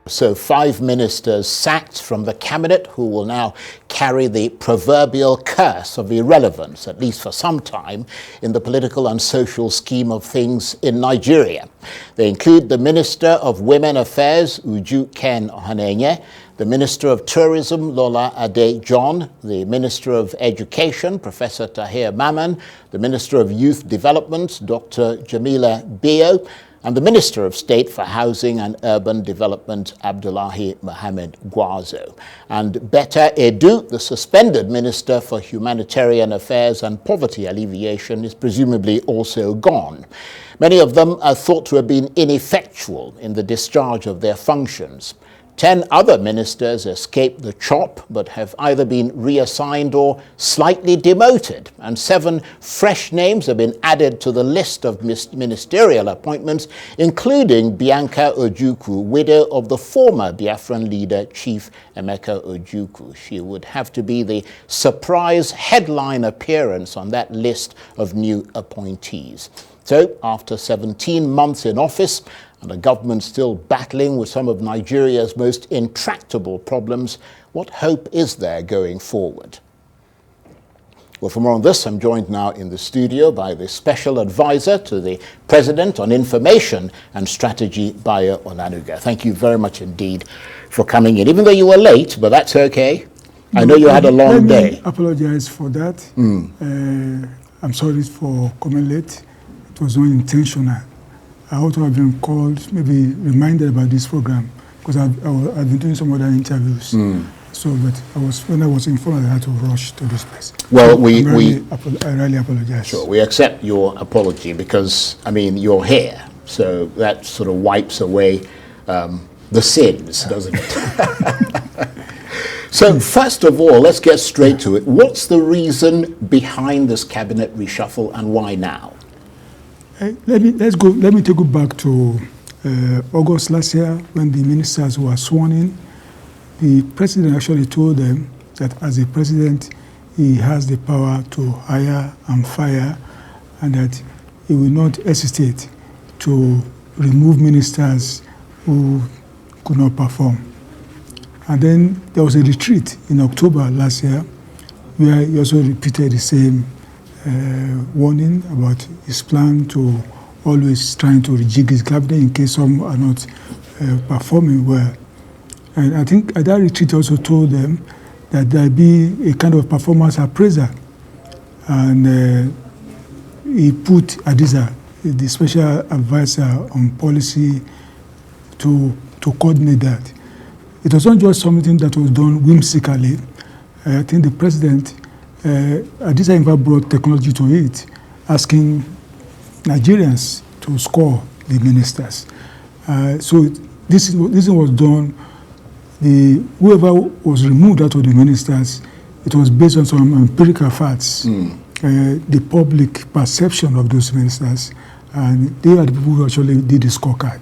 So 5 ministers sacked from the cabinet who will now carry the proverbial curse of irrelevance, at least for some time, in the political and social scheme of things in Nigeria. They include the Minister of Women Affairs, Uju Ken Ohanenye, the Minister of Tourism, Lola Ade John, the Minister of Education, Professor Tahir Maman, the Minister of Youth Development, Dr. Jamila Bayo, and the Minister of State for Housing and Urban Development, Abdullahi Mohammed Gwazo. And Betta Edu, the suspended Minister for Humanitarian Affairs and Poverty Alleviation, is presumably also gone. Many of them are thought to have been ineffectual in the discharge of their functions. 10 other ministers escaped the chop, but have either been reassigned or slightly demoted. And 7 fresh names have been added to the list of ministerial appointments, including Bianca Ojukwu, widow of the former Biafran leader, Chief Emeka Ojukwu. She would have to be the surprise headline appearance on that list of new appointees. So, after 17 months in office, and a government still battling with some of Nigeria's most intractable problems, what hope is there going forward? Well, for more on this, I'm joined now in the studio by the Special Advisor to the President on Information and Strategy, Bayo Onanuga. Thank you very much indeed for coming in, even though you were late, but that's okay. I know you had a long day. Let me apologize for that. I'm sorry for coming late. It was unintentional. I ought to have been called, maybe reminded about this program, because I've been doing some other interviews. So, but when I was informed, I had to rush to this place. Well, so I really apologize. Sure, we accept your apology because, I mean, you're here, so that sort of wipes away the sins, doesn't it? So, first of all, let's get straight to it. What's the reason behind this cabinet reshuffle, and why now? Let me take you back to August last year when the ministers were sworn in. The president actually told them that as a president, he has the power to hire and fire, and that he will not hesitate to remove ministers who could not perform. And then there was a retreat in October last year where he also repeated the same warning about his plan to always trying to rejig his cabinet in case some are not performing well. And I think at that retreat also told them that there'll be a kind of performance appraiser. And he put Adiza, the special advisor on policy, to coordinate that. It was not just something that was done whimsically. I think the president Adiza in fact brought technology to it, asking Nigerians to score the ministers. So this was done. Whoever was removed out of the ministers, it was based on some empirical facts, the public perception of those ministers, and they are the people who actually did the scorecard.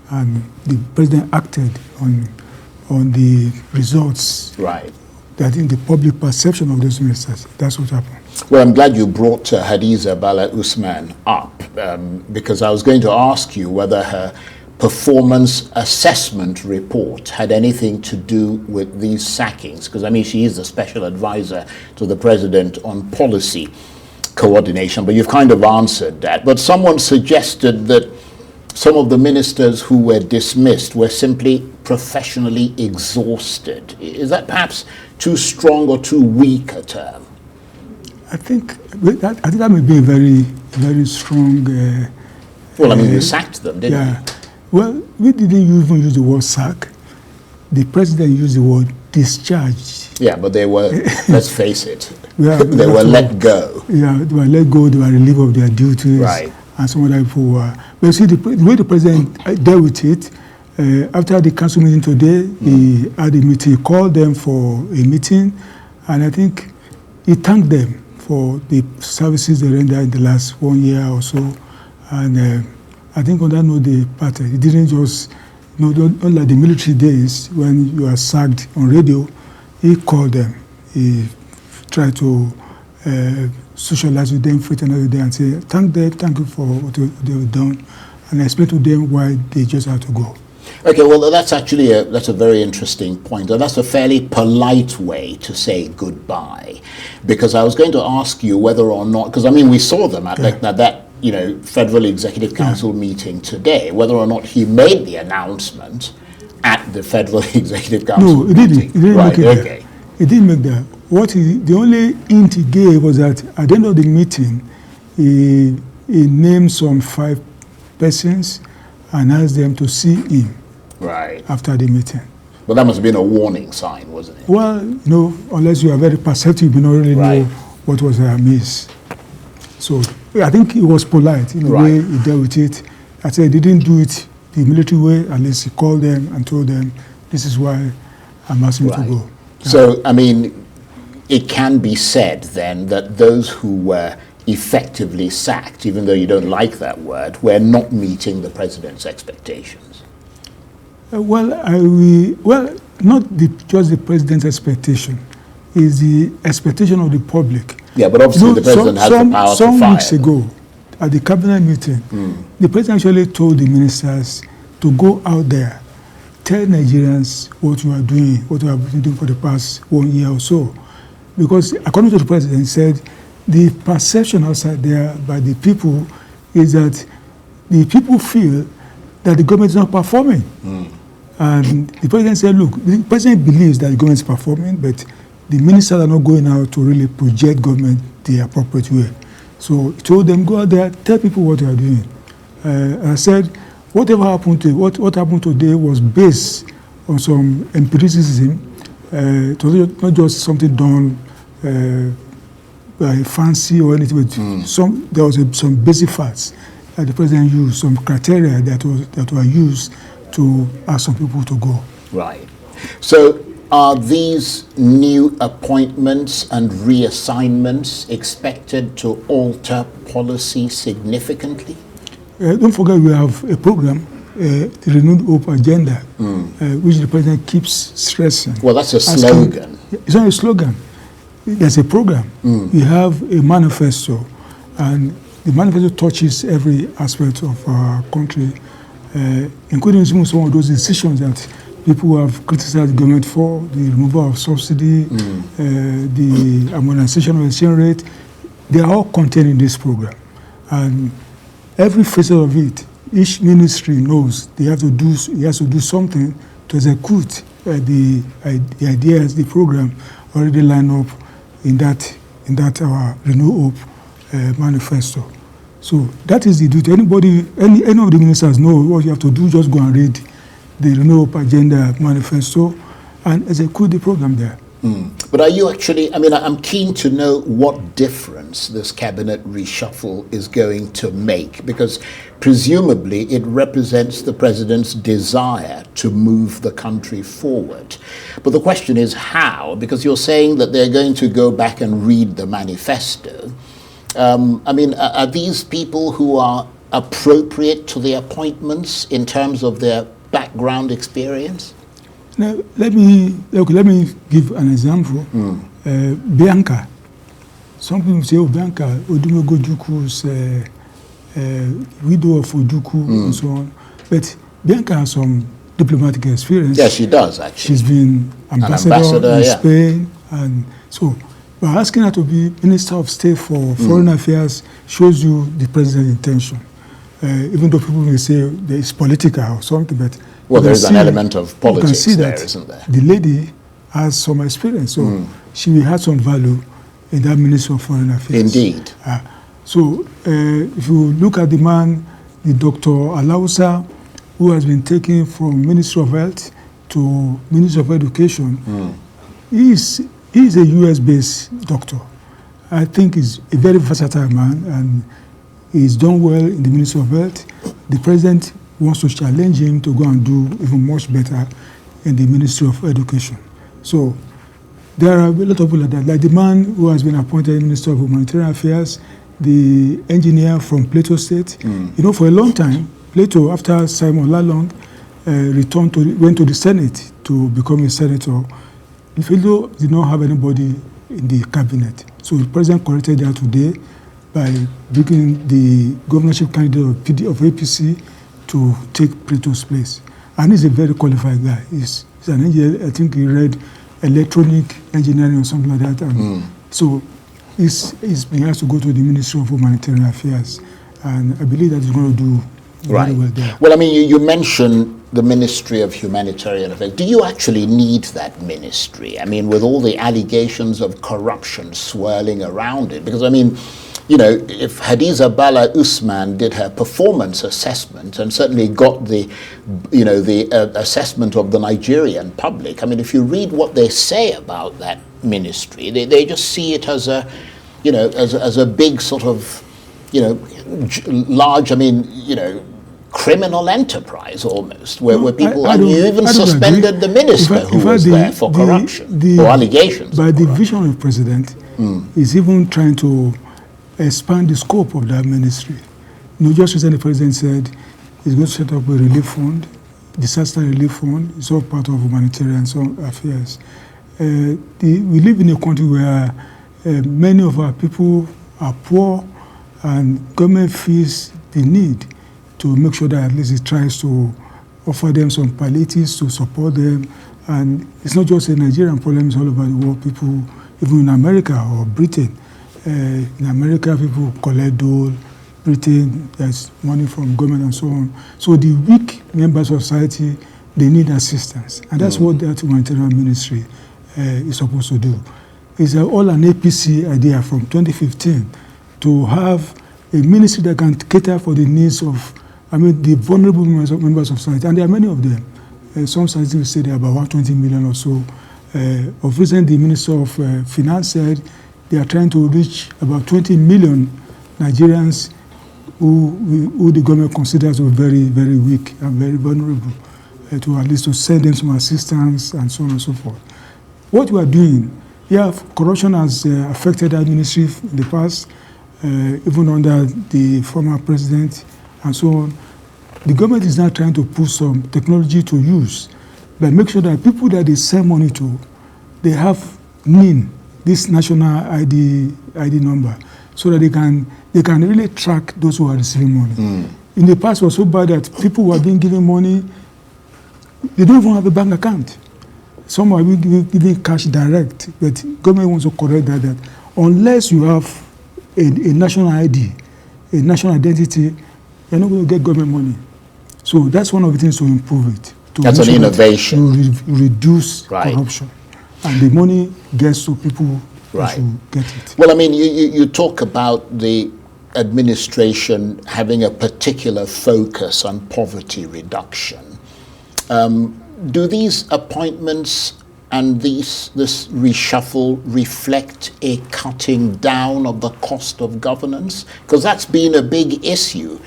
And the president acted on the results. Right. That in the public perception of those ministers, that's what happened. Well, I'm glad you brought Hadiza Bala Usman up, because I was going to ask you whether her performance assessment report had anything to do with these sackings, because, I mean, she is the special advisor to the president on policy coordination, but you've kind of answered that. But someone suggested that some of the ministers who were dismissed were simply professionally exhausted. Is that perhaps too strong or too weak a term? I think that may be a very, very strong... well, I mean, you sacked them, didn't you? Well, we didn't even use the word sack. The president used the word discharge. Yeah, but they were, let's face it, they were let go. Yeah, they were let go, they were relieved of their duties. Right. And some other people were... But you see, the way the president dealt with it, after the council meeting today, he had a meeting, he called them for a meeting, and I think he thanked them for the services they rendered in the last 1 year or so. And I think on that note, they parted. He didn't just, not like the military days when you are sacked on radio, he called them. He tried to socialize with them for another day and say, thank you for what they've done, and explain to them why they just had to go. Okay, well, that's actually that's a very interesting point, and that's a fairly polite way to say goodbye, because I was going to ask you whether or not, because I mean we saw them at that Federal Executive Council meeting today, whether or not he made the announcement at the Federal Executive Council meeting. No, he didn't right, make it there. He didn't make that. The only hint he gave was that at the end of the meeting, he named some 5 persons and asked them to see him. Right. After the meeting. But that must have been a warning sign, wasn't it? Well, unless you are very perceptive, you don't really know what was amiss. So I think he was polite in the way he dealt with it. I said he didn't do it the military way. At least he called them and told them, this is why I'm asking you to go. Yeah. So, I mean, it can be said then that those who were effectively sacked, even though you don't like that word, were not meeting the president's expectations. Not just the president's expectation. It's the expectation of the public. Yeah, but obviously the president has the power to fire. Some weeks ago, at the cabinet meeting, the president actually told the ministers to go out there, tell Nigerians what you are doing, what you have been doing for the past 1 year or so. Because according to the president, he said, the perception outside there by the people is that the people feel that the government is not performing. And the president said, look, the president believes that the government is performing, but the ministers are not going out to really project government the appropriate way. So he told them, go out there, tell people what you are doing. I said, whatever happened today, what happened today was based on some empiricism. It was not just something done by fancy or anything, but there was some basic facts that the president used, some criteria that were used to ask some people to go. Right. So are these new appointments and reassignments expected to alter policy significantly? Don't forget we have a program, the Renewed Hope Agenda, which the president keeps stressing. Well, that's a slogan. It's not a slogan. There's a program. We have a manifesto, and the manifesto touches every aspect of our country, including some of those decisions that people have criticized the government for, the removal of subsidy, the harmonization of exchange rate. They are all contained in this program. And every facet of it, each ministry knows he has to do something to execute the ideas, the program already lined up in that our Renew Hope manifesto. So that is the duty. Any of the ministers know what you have to do. Just go and read the Renew Hope Agenda manifesto and execute the program there. But are you actually, I mean, I'm keen to know what difference this cabinet reshuffle is going to make, because presumably it represents the president's desire to move the country forward. But the question is how, because you're saying that they're going to go back and read the manifesto. I mean, are these people who are appropriate to the appointments in terms of their background experience? Now, let me give an example. Bianca. Some people say, oh, Bianca, Odumego Juku's widow of Ojuku and so on. But Bianca has some diplomatic experience. Yes, she does, actually. She's been ambassador in Spain. And so by asking her to be Minister of State for Foreign Affairs shows you the president's intention. Even though people may say there is political or something, but well, there's an element of politics there, isn't there? The lady has some experience, so she will have some value in that Ministry of Foreign Affairs. Indeed. So if you look at the man, the Dr. Alausa, who has been taken from Ministry of Health to Ministry of Education, he is a US-based doctor. I think he's a very versatile man, and he's done well in the Ministry of Health. The president wants to challenge him to go and do even much better in the Ministry of Education. So there are a lot of people like that, like the man who has been appointed Minister of Humanitarian Affairs, the engineer from Plateau State. You know, for a long time, Plateau, after Simon Lalong, went to the Senate to become a senator. Plateau did not have anybody in the cabinet. So the president corrected that today by bringing the governorship candidate of APC to take Plato's place. And he's a very qualified guy. He's an engineer. I think he read electronic engineering or something like that. And so he has to go to the Ministry of Humanitarian Affairs. And I believe that he's going to do very well there. Well, I mean, you mentioned the Ministry of Humanitarian Affairs. Do you actually need that ministry? I mean, with all the allegations of corruption swirling around it? Because, I mean, you know, if Hadiza Bala Usman did her performance assessment and certainly got the, you know, the assessment of the Nigerian public, I mean, if you read what they say about that ministry, they just see it as a, you know, as a big sort of, you know, large, I mean, you know, criminal enterprise almost, where people, and you even suspended the minister who was there for corruption or allegations. By the vision of the president, is even trying to expand the scope of that ministry. You know, just recently the president said he's going to set up a relief fund, disaster relief fund. It's all part of humanitarian affairs. We live in a country where many of our people are poor, and government feels the need to make sure that at least it tries to offer them some palliatives to support them. And it's not just a Nigerian problem, it's all over the world. People, even in America or Britain, in America, people collect dole. Britain, there's money from government and so on. So the weak members of society, they need assistance. And that's what that humanitarian ministry is supposed to do. It's all an APC idea from 2015 to have a ministry that can cater for the needs of, I mean, the vulnerable members of society. And there are many of them. Some statistics say there are about 120 million or so. Of recent, the Minister of Finance said they are trying to reach about 20 million Nigerians who the government considers to be very, very weak and very vulnerable, to at least to send them some assistance and so on and so forth. What we are doing, corruption has affected that ministry in the past, even under the former president and so on. The government is now trying to put some technology to use, but make sure that people that they send money to, they have NIN, this national ID number, so that they can really track those who are receiving money. In the past, it was so bad that people who are being given money, they don't even have a bank account. Some are being given cash direct, but government wants to correct that unless you have a national ID, a national identity, you're not going to get government money. So that's one of the things to improve it. That's an innovation. To reduce corruption. And the money gets to people who should get it. Well, I mean, you talk about the administration having a particular focus on poverty reduction. Do these appointments and this reshuffle reflect a cutting down of the cost of governance? Because that's been a big issue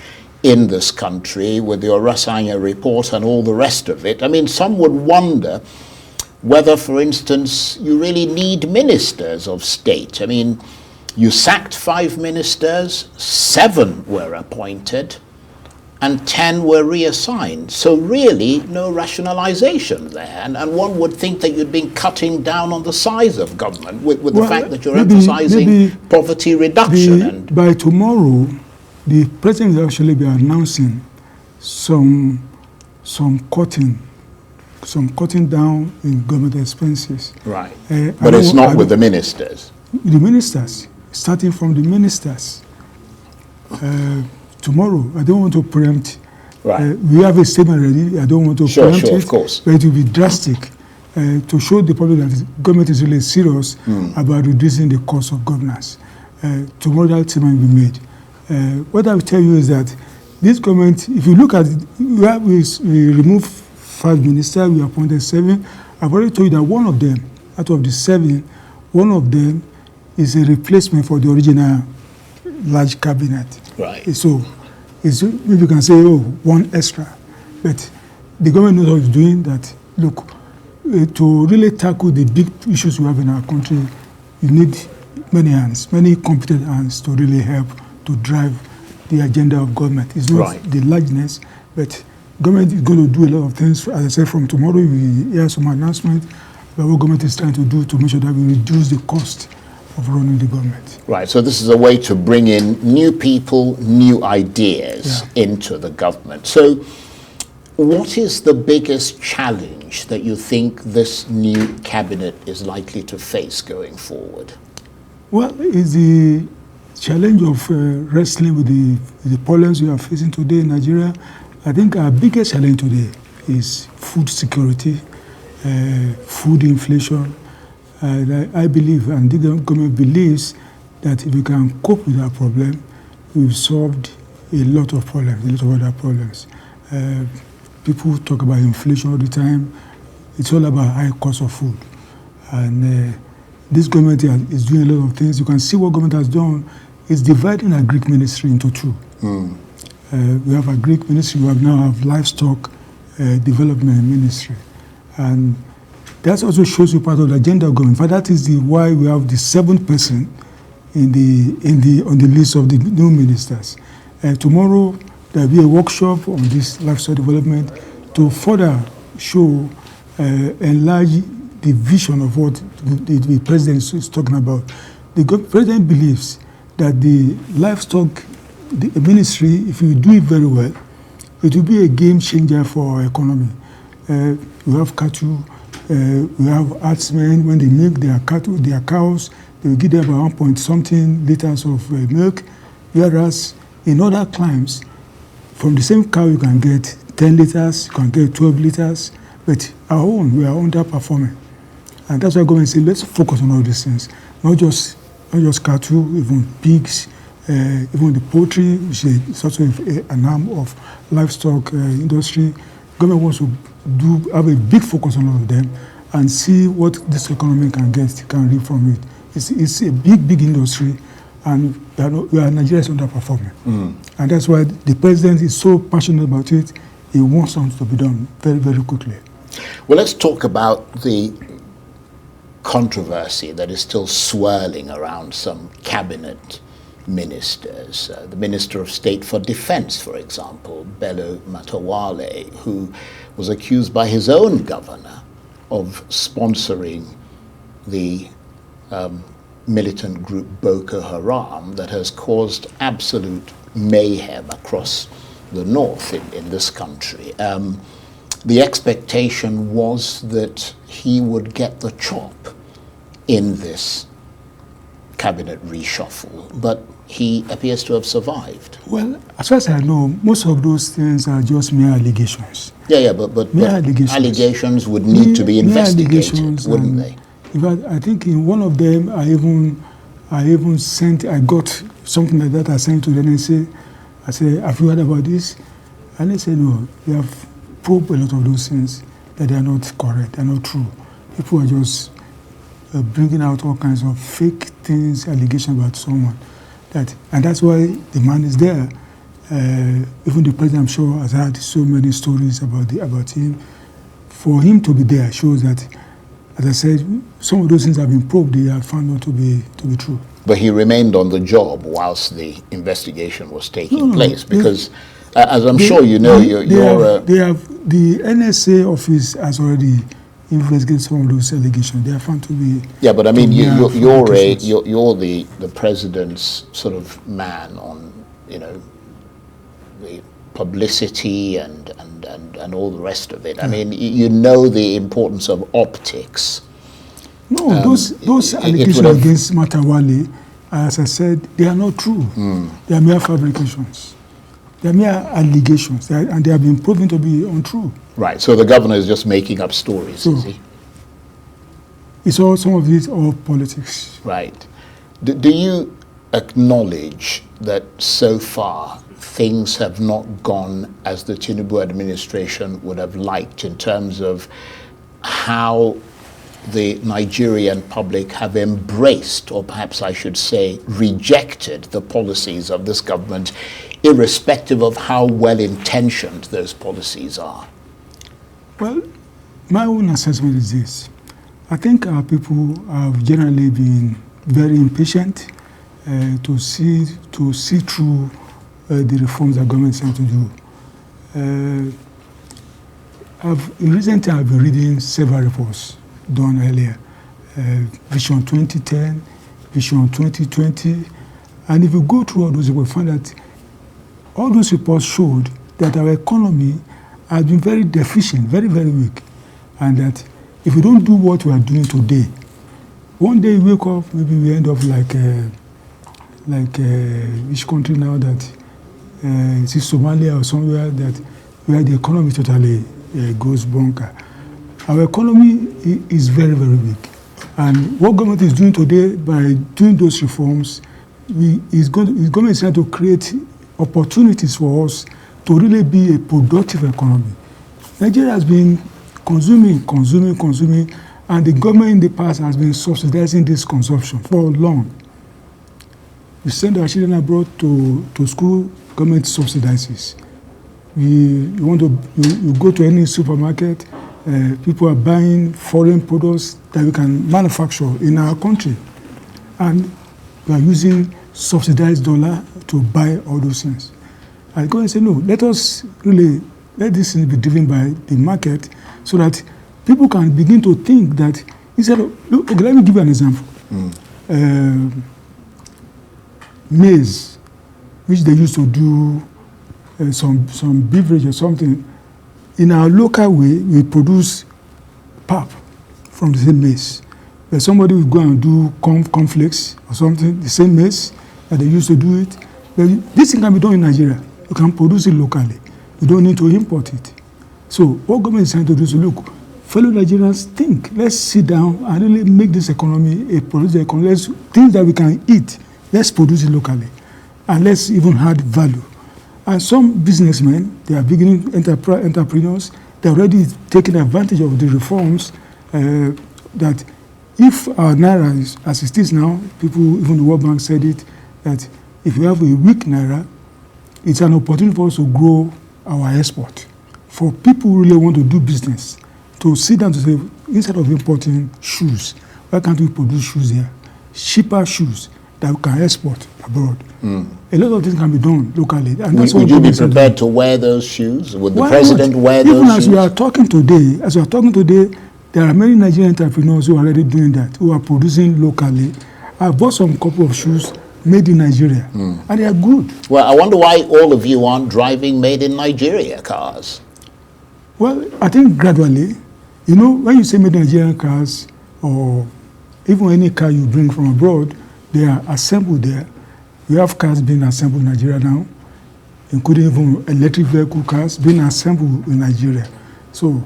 in this country with the Orasanya report and all the rest of it. I mean, some would wonder whether, for instance, you really need ministers of state. I mean, you sacked 5 ministers, 7 were appointed, and 10 were reassigned. So really, no rationalization there. And one would think that you'd been cutting down on the size of government with the fact that you're emphasizing poverty reduction. By tomorrow, the president will actually be announcing some cutting down in government expenses. Right. But it's not with the ministers. The ministers, starting from the ministers. Tomorrow, I don't want to preempt. Right. We have a statement ready. I don't want to preempt it. Of course. But it will be drastic to show the public that the government is really serious about reducing the cost of governance. Tomorrow, that statement will be made. What I will tell you is that this government, if you look at it, we removed 5 ministers, we appointed 7. I've already told you that one of them, out of the 7, one of them is a replacement for the original large cabinet. Right. So maybe you can say, one extra. But the government knows what it's doing, that, look, to really tackle the big issues we have in our country, you need many hands, many competent hands to really help to drive the agenda of government. It's not the largeness, but government is going to do a lot of things. As I said, from tomorrow, we hear some announcement about what government is trying to do to make sure that we reduce the cost of running the government. Right, so this is a way to bring in new people, new ideas into the government. So What is the biggest challenge that you think this new cabinet is likely to face going forward? Well, it's the challenge of wrestling with the problems we are facing today in Nigeria. I think our biggest challenge today is food security, food inflation. I believe, and the government believes, that if we can cope with that problem, we've solved a lot of problems, a lot of other problems. People talk about inflation all the time. It's all about high cost of food. And this government is doing a lot of things. You can see what government has done. It's dividing our Greek ministry into two. We have a Greek ministry. We now have livestock development ministry. And that also shows you part of the agenda of government. But that is why we have the 7th person on the list of the new ministers. Tomorrow, there will be a workshop on this livestock development to further show, enlarge the vision of what the president is talking about. The president believes that the livestock ministry, if we do it very well, it will be a game changer for our economy. We have cattle, we have herdsmen. When they milk their cattle, their cows, they will give them about 1 point something liters of milk, whereas in other climes, from the same cow you can get 10 liters, you can get 12 liters, but our own, we are underperforming. And that's why government says, let's focus on all these things, not just cattle, even pigs, even the poultry, which is also an arm of livestock industry. Government wants to have a big focus on all of them and see what this economy can reap from it. It's a big industry, and Nigeria is underperforming. And that's why the president is so passionate about it. He wants something to be done very, very quickly. Well, let's talk about the controversy that is still swirling around some cabinet ministers. The Minister of State for Defense, for example, Bayo, who was accused by his own governor of sponsoring the militant group Boko Haram that has caused absolute mayhem across the north in this country. The expectation was that he would get the chop in this cabinet reshuffle, but he appears to have survived. Well, as far as I know, most of those things are just mere allegations. But allegations would need to be investigated, wouldn't they? In fact, I think in one of them, I got something like that I sent to the NSA. I said, have you heard about this? And they said, no, they have probed a lot of those things, that they are not correct, they are not true. People are just bringing out all kinds of fake things, allegations about someone. And that's why the man is there. Even the president, I'm sure, has had so many stories about him. For him to be there shows that, as I said, some of those things have been probed, they are found not to be true. But he remained on the job whilst the investigation was taking place, because, as I'm sure you know, the NSA office has already investigated some of those allegations. They are found to be. Yeah, but I mean, you're the president's sort of man on, the publicity and all the rest of it. I mean, you know the importance of optics. No, those allegations against Matawale, as I said, they are not true. They are mere fabrications. They are mere allegations, and they have been proven to be untrue. Right, so the governor is just making up stories, is he? It's all, some of it, all politics. Right. Do you acknowledge that so far things have not gone as the Tinubu administration would have liked in terms of how the Nigerian public have embraced, or perhaps I should say rejected, the policies of this government, irrespective of how well-intentioned those policies are? Well, my own assessment is this. I think our people have generally been very impatient to see through the reforms that government is trying to do. In recent times, I've been reading several reports done earlier. Vision 2010, Vision 2020. And if you go through all those, you will find that all those reports showed that our economy has been very deficient, very, very weak. And that if we don't do what we are doing today, one day we wake up, maybe we end up like which country now that is it Somalia or somewhere that where the economy totally goes bonker. Our economy is very, very weak. And what government is doing today by doing those reforms, government is trying to create opportunities for us to really be a productive economy. Nigeria has been consuming, and the government in the past has been subsidizing this consumption for long. We send our children abroad to school, government subsidizes. You go to any supermarket, people are buying foreign products that we can manufacture in our country. And we are using subsidized dollar to buy all those things. I go and say, no, let this thing be driven by the market so that people can begin to think that instead of, look, okay, let me give you an example. Maize, which they used to do some beverage or something, in our local way, we produce pap from the same maize. But somebody will go and do cornflakes or something, the same maize that they used to do it. But this thing can be done in Nigeria. You can produce it locally. You don't need to import it. So what government is trying to do is, look, fellow Nigerians, think. Let's sit down and really make this economy a productive economy. Let's things that we can eat. Let's produce it locally. And let's even add value. And some businessmen, they are beginning entrepreneurs, they're already taking advantage of the reforms that if our Naira is, as it is now, people, even the World Bank said it, that if you have a weak Naira, it's an opportunity for us to grow our export. For people who really want to do business, to sit down to say, instead of importing shoes, why can't we produce shoes here? Cheaper shoes that we can export abroad. A lot of things can be done locally. And would you be prepared to wear those shoes? Would the president wear those shoes? Even as we are talking today, there are many Nigerian entrepreneurs who are already doing that, who are producing locally. I bought some couple of shoes made in Nigeria, and they are good. Well, I wonder why all of you aren't driving made in Nigeria cars. Well, I think gradually, when you say made in Nigerian cars, or even any car you bring from abroad, they are assembled there. We have cars being assembled in Nigeria now, including even electric vehicle cars being assembled in Nigeria. So,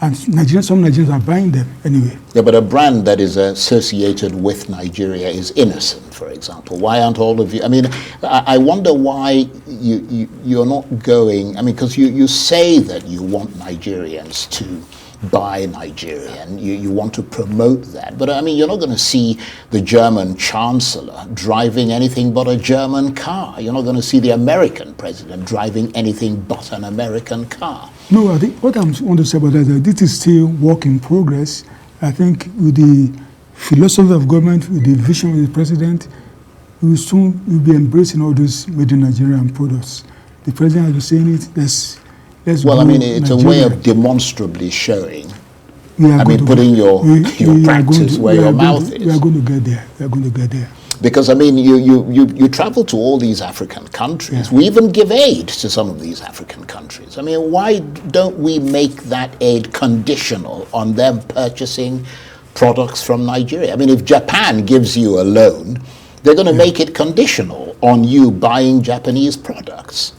and some Nigerians are buying them anyway. Yeah, but a brand that is associated with Nigeria is Innocent, for example. Why aren't all of you? I mean, I wonder why you're not going. I mean, because you say that you want Nigerians to buy Nigerian, you want to promote that. But I mean, you're not going to see the German Chancellor driving anything but a German car. You're not going to see the American president driving anything but an American car. No, I think what I want to say about that is that this is still work in progress. I think with the philosophy of government, with the vision of the president, we will soon be embracing all those made in Nigerian products. The president has been saying it. Well, I mean, it's Nigeria. A way of demonstrably showing. Putting your practice where your mouth is. We are going to get there. Because, I mean, you travel to all these African countries. Yeah. We even give aid to some of these African countries. I mean, why don't we make that aid conditional on them purchasing products from Nigeria? I mean, if Japan gives you a loan, they're going to make it conditional on you buying Japanese products.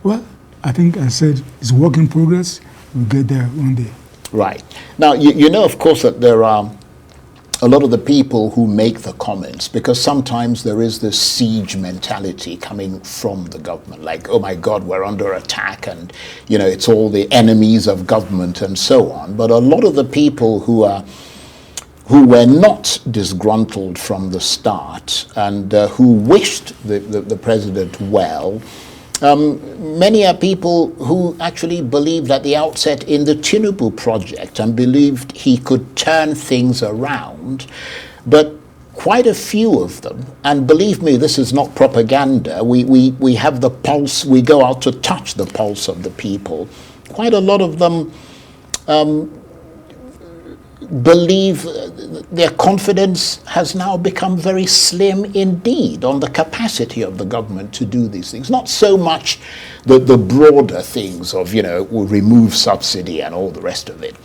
Well, I think I said it's work in progress. We'll get there one day. Right. Now, you know, of course, that there are a lot of the people who make the comments, because sometimes there is this siege mentality coming from the government, like, oh my God, we're under attack, and, it's all the enemies of government and so on. But a lot of the people who were not disgruntled from the start and who wished the president well, many are people who actually believed at the outset in the Tinubu project and believed he could turn things around. But quite a few of them, and believe me, this is not propaganda, we have the pulse, we go out to touch the pulse of the people. Quite a lot of them believe their confidence has now become very slim indeed on the capacity of the government to do these things. Not so much the broader things of, we'll remove subsidy and all the rest of it,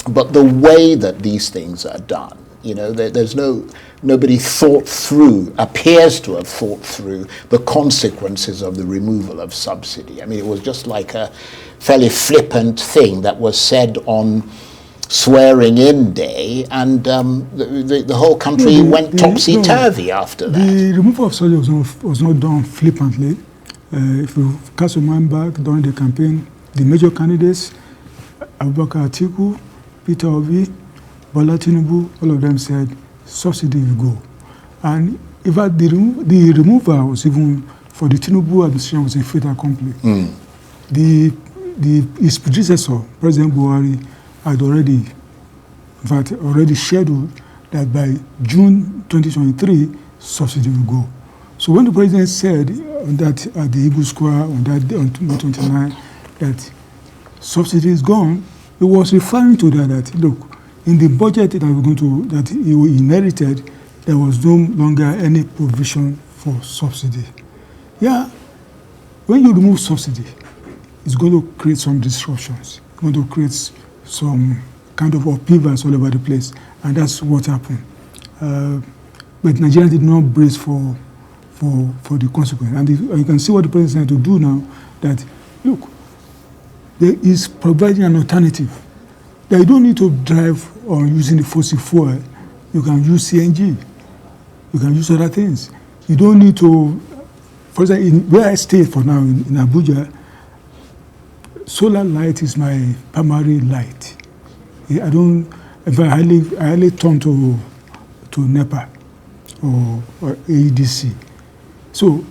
but the way that these things are done. There's nobody appears to have thought through the consequences of the removal of subsidy. I mean, it was just like a fairly flippant thing that was said on swearing in day, and the whole country went topsy-turvy after that. The removal of subsidy was not done flippantly. If you cast your mind back during the campaign, the major candidates, Abubakar Atiku, Peter Obi, Bola Tinubu, all of them said subsidy will go. And in fact, the removal was even, for the Tinubu administration, was a fait accompli. His predecessor, President Buhari, had already scheduled that by June 2023, subsidy will go. So when the president said that at the Eagle Square on that day, on May 29, that subsidy is gone, he was referring to that look, in the budget that he inherited, there was no longer any provision for subsidy. Yeah, when you remove subsidy, it's going to create some disruptions. It's going to create some kind of upheavals all over the place, and that's what happened. But Nigeria did not brace for the consequence. And you can see what the president is trying to do now, that, look, there is providing an alternative. That you don't need to drive on using the fossil fuel. You can use CNG. You can use other things. You don't need to, for example, where I stay for now, in Abuja, solar light is my primary light. I highly turn to NEPA or AEDC. So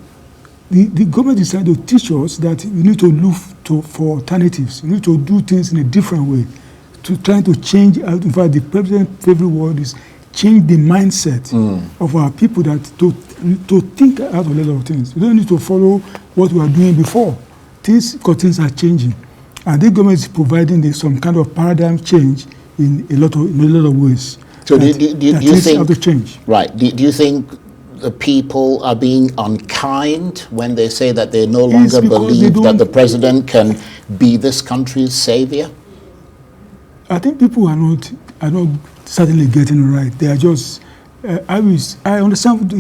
the government decided to teach us that we need to look for alternatives. We need to do things in a different way, to try to change. In fact, the president's favorite word is change the mindset of our people, that to think out of a lot of things. We don't need to follow what we were doing before. Things are changing, and the government is providing some kind of paradigm change in a lot of ways. So do you think have to change? Right? Do you think the people are being unkind when they say that they no longer believe that the president can be this country's savior? I think people are not certainly getting it right. They are just. I understand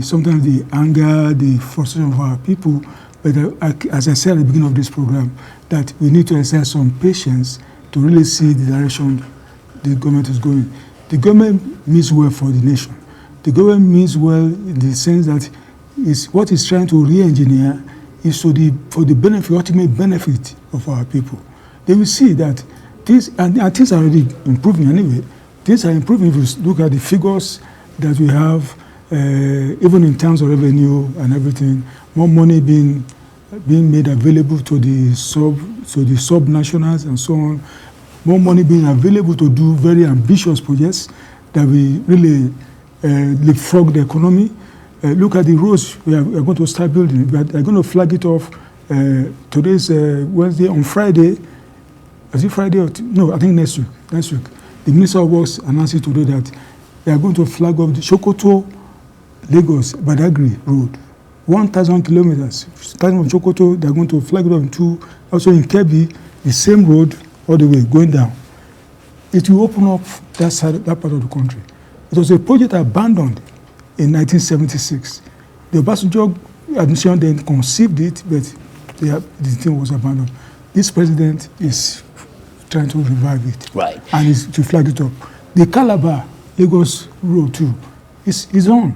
sometimes the anger, the frustration of our people, but as I said at the beginning of this program, that we need to exercise some patience to really see the direction the government is going. The government means well for the nation. The government means well in the sense that what it's trying to re-engineer is for the ultimate benefit of our people. They will see that things are already improving anyway. Things are improving if you look at the figures that we have, even in terms of revenue and everything, more money being made available to the sub-nationals and so on, more money being available to do very ambitious projects that will really leapfrog the economy. Look at the roads we are going to start building. We are going to flag it off. Today's Wednesday. On Friday, is it Friday or no? I think next week. The Minister of Works announced it today that they are going to flag off the Sokoto, Lagos, Badagry road, 1,000 kilometers. Starting from Sokoto, they are going to flag it off into, also in Kebbi, the same road all the way going down. It will open up that part of the country. It was a project abandoned in 1976. The Obasanjo administration then conceived it, but the thing was abandoned. This president is trying to revive it, right, and is to flag it up. The Calabar Lagos road too is on.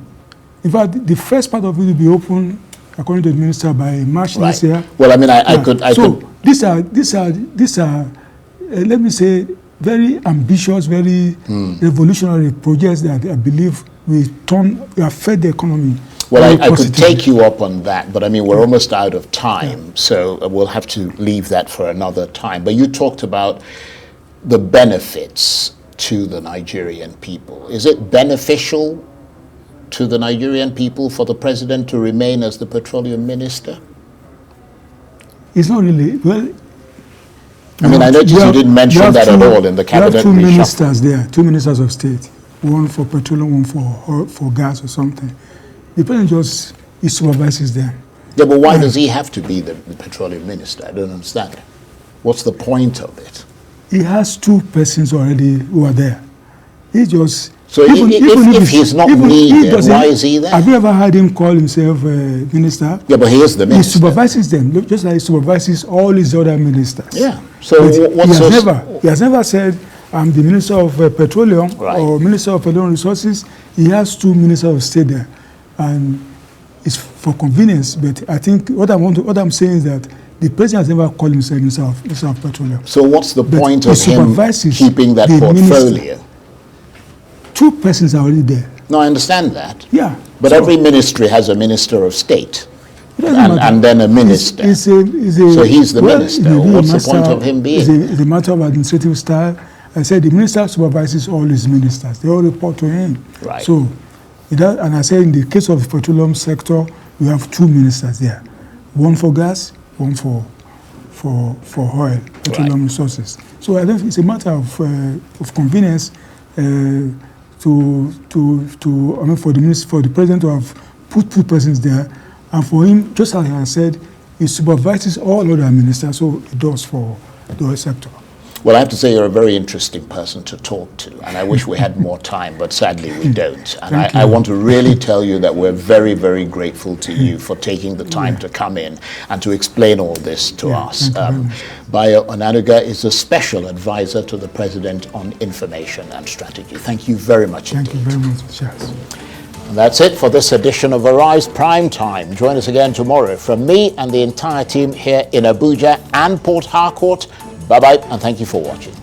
In fact, the first part of it will be open, according to the minister, by March next year. Well, I mean, I could. These are let me say, very ambitious, very revolutionary projects that I believe will affect the economy. Well, I could take you up on that, but I mean, we're almost out of time, so we'll have to leave that for another time. But you talked about the benefits to the Nigerian people. Is it beneficial to the Nigerian people for the president to remain as the Petroleum Minister? It's not really. Well, I mean, I noticed you didn't mention that at all in the cabinet. You have two ministers there, two ministers of state, one for petroleum, one for gas or something. The president just he supervises them. Yeah, but why does he have to be the petroleum minister? I don't understand. What's the point of it? He has two persons already who are there. He just... So if he's not needed, why is he there? Have you ever heard him call himself minister? Yeah, but he is the minister. He supervises them, just like he supervises all his other ministers. Yeah. So he has never said, I'm the minister of petroleum or minister of petroleum resources. He has two ministers of state there. And it's for convenience, but I think what I'm saying is that the president has never called himself minister of petroleum. So what's the point of him keeping that portfolio? Two persons are already there. No, I understand that. Yeah. But every ministry has a minister of state. And then a minister. So he's the minister. What's the point of him being? It's a matter of administrative style. I said the minister supervises all his ministers. They all report to him. Right. So, and I said in the case of the petroleum sector, we have two ministers there. One for gas, one for oil, petroleum resources. So I think it's a matter of convenience for the president to have put two persons there, and for him, just as I said, he supervises all other ministers, so he does for the oil sector. Well, I have to say you're a very interesting person to talk to, and I wish we had more time, but sadly we don't. And I want to really tell you that we're very, very grateful to you for taking the time to come in and to explain all this to us. Bayo Onanuga is a special advisor to the President on Information and Strategy. Thank you very much indeed. Thank you very much, Charles. And that's it for this edition of Arise Prime Time. Join us again tomorrow. From me and the entire team here in Abuja and Port Harcourt, bye-bye, and thank you for watching.